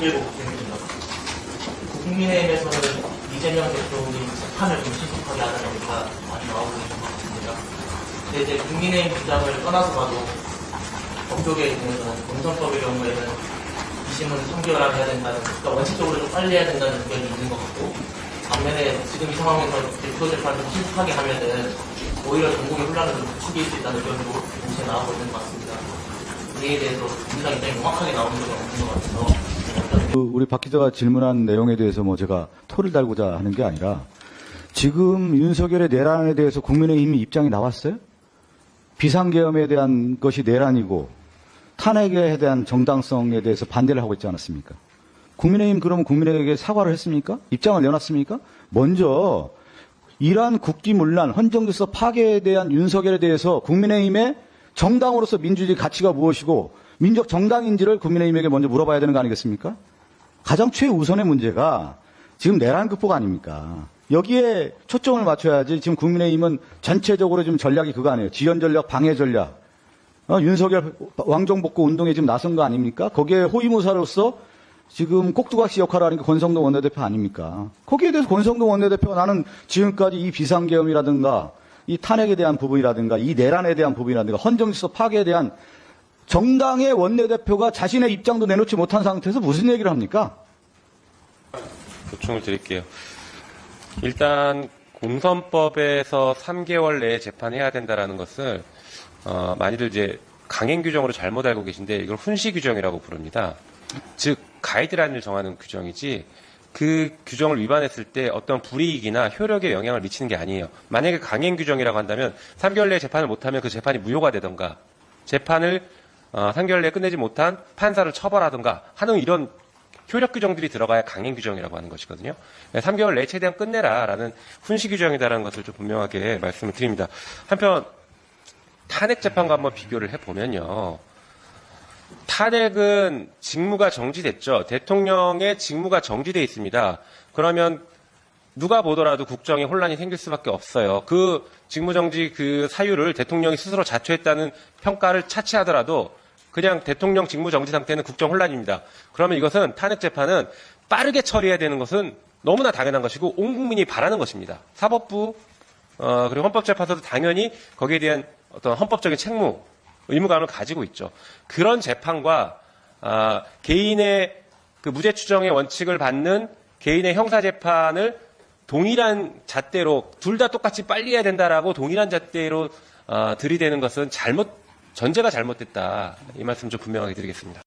김길복 대표입니다. 국민의힘에서는 이재명 대표님 재판을 좀 신속하게 하는 얘기가 많이 나오고 있는 것 같습니다. 근데 이제 국민의힘 주장을 떠나서 봐도 법조계에 대해서는 공선법의 경우에는 2심은 3개월 안에 해야 된다는, 그러니까 원칙적으로 좀 빨리 해야 된다는 의견이 있는 것 같고, 반면에 지금 이 상황에서 대표 재판을 좀 신속하게 하면은 오히려 전국의 혼란을 좀 부추길 수 있다는 의견도 동시에 나오고 있는 것 같습니다. 이에 대해서 민주당 입장이 명확하게 나오는 적이 없는 것 같아서 우리 박 기자가 질문한 내용에 대해서 제가 토를 달고자 하는 게 아니라 지금 윤석열의 내란에 대해서 국민의힘이 입장이 나왔어요? 비상계엄에 대한 것이 내란이고 탄핵에 대한 정당성에 대해서 반대를 하고 있지 않았습니까? 국민의힘 그러면 국민에게 사과를 했습니까? 입장을 내놨습니까? 먼저 이러한 국기문란, 헌정질서 파괴에 대한 윤석열에 대해서 국민의힘의 정당으로서 민주주의 가치가 무엇이고 민족 정당인지를 국민의힘에게 먼저 물어봐야 되는 거 아니겠습니까? 가장 최우선의 문제가 지금 내란 극복 아닙니까? 여기에 초점을 맞춰야지. 지금 국민의힘은 전체적으로 지금 전략이 그거 아니에요. 지연 전략, 방해 전략. 윤석열 왕정복구 운동에 지금 나선 거 아닙니까? 거기에 호위무사로서 지금 꼭두각시 역할을 하는 게 권성동 원내대표 아닙니까? 거기에 대해서 권성동 원내대표가 나는 지금까지 이 비상계엄이라든가 이 탄핵에 대한 부분이라든가 이 내란에 대한 부분이라든가 헌정질서 파괴에 대한 정당의 원내대표가 자신의 입장도 내놓지 못한 상태에서 무슨 얘기를 합니까? 보충을 드릴게요. 일단 공선법에서 3개월 내에 재판해야 된다라는 것을 많이들 이제 강행 규정으로 잘못 알고 계신데 이걸 훈시 규정이라고 부릅니다. 즉 가이드라인을 정하는 규정이지 그 규정을 위반했을 때 어떤 불이익이나 효력에 영향을 미치는 게 아니에요. 만약에 강행 규정이라고 한다면 3개월 내에 재판을 못하면 그 재판이 무효가 되던가 재판을 3개월 내에 끝내지 못한 판사를 처벌하던가 하는 이런 효력 규정들이 들어가야 강행 규정이라고 하는 것이거든요. 3개월 내에 최대한 끝내라라는 훈시 규정이다라는 것을 좀 분명하게 말씀을 드립니다. 한편 탄핵 재판과 한번 비교를 해보면요. 탄핵은 직무가 정지됐죠. 대통령의 직무가 정지돼 있습니다. 그러면 누가 보더라도 국정에 혼란이 생길 수밖에 없어요. 그 직무정지 그 사유를 대통령이 스스로 자초했다는 평가를 차치하더라도 그냥 대통령 직무정지 상태는 국정 혼란입니다. 그러면 이것은 탄핵 재판은 빠르게 처리해야 되는 것은 너무나 당연한 것이고 온 국민이 바라는 것입니다. 사법부 그리고 헌법재판소도 당연히 거기에 대한 어떤 헌법적인 책무, 의무감을 가지고 있죠. 그런 재판과 개인의 그 무죄 추정의 원칙을 받는 개인의 형사 재판을 동일한 잣대로 둘 다 똑같이 빨리 해야 된다라고 동일한 잣대로 들이대는 것은 전제가 잘못됐다. 이 말씀 좀 분명하게 드리겠습니다.